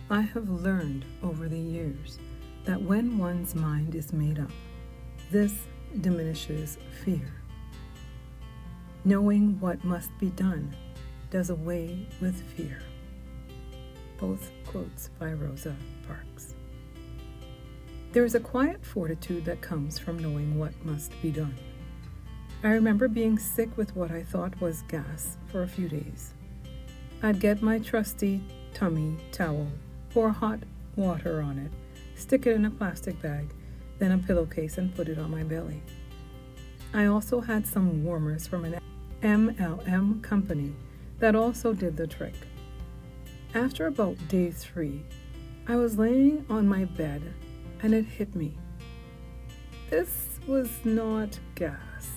I have learned over the years that when one's mind is made up, this diminishes fear. Knowing what must be done does away with fear. Both quotes by Rosa Parks. There is a quiet fortitude that comes from knowing what must be done. I remember being sick with what I thought was gas for a few days. I'd get my trusty tummy towel, pour hot water on it, stick it in a plastic bag, then a pillowcase, and put it on my belly. I also had some warmers from an MLM company that also did the trick. After about day 3, I was laying on my bed and it hit me. This was not gas.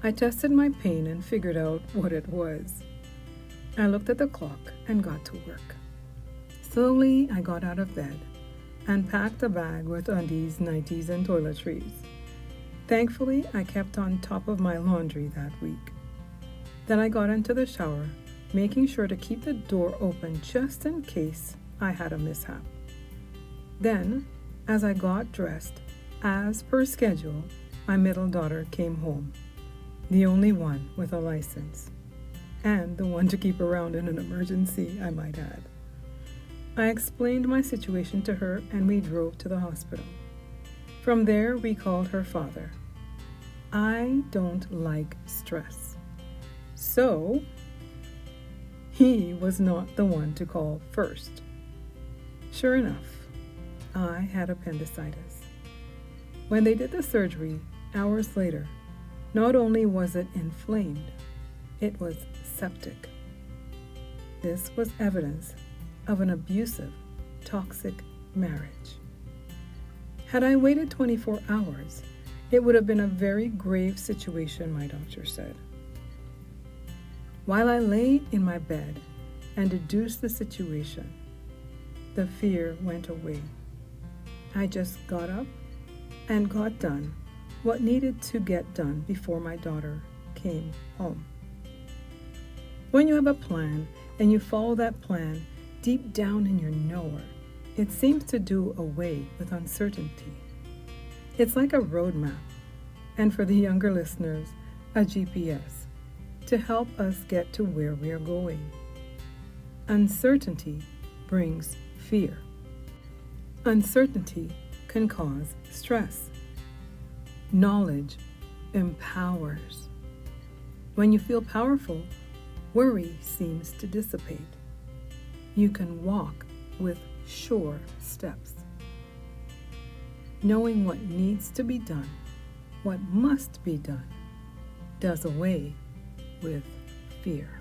I tested my pain and figured out what it was. I looked at the clock and got to work. Slowly, I got out of bed and packed a bag with undies, nighties, and toiletries. Thankfully, I kept on top of my laundry that week. Then I got into the shower, making sure to keep the door open just in case I had a mishap. Then, as I got dressed, as per schedule, my middle daughter came home, the only one with a license, and the one to keep around in an emergency, I might add. I explained my situation to her and we drove to the hospital. From there, we called her father. I don't like stress, so he was not the one to call first. Sure enough, I had appendicitis. When they did the surgery, hours later, not only was it inflamed, it was septic. This was evidence of an abusive, toxic marriage. Had I waited 24 hours, it would have been a very grave situation, my doctor said. While I lay in my bed and deduced the situation, the fear went away. I just got up and got done what needed to get done before my daughter came home. When you have a plan and you follow that plan deep down in your knower, it seems to do away with uncertainty. It's like a roadmap, and for the younger listeners, a GPS, to help us get to where we are going. Uncertainty brings fear. Uncertainty can cause stress. Knowledge empowers. When you feel powerful, worry seems to dissipate. You can walk with sure steps. Knowing what needs to be done, what must be done, does away with fear.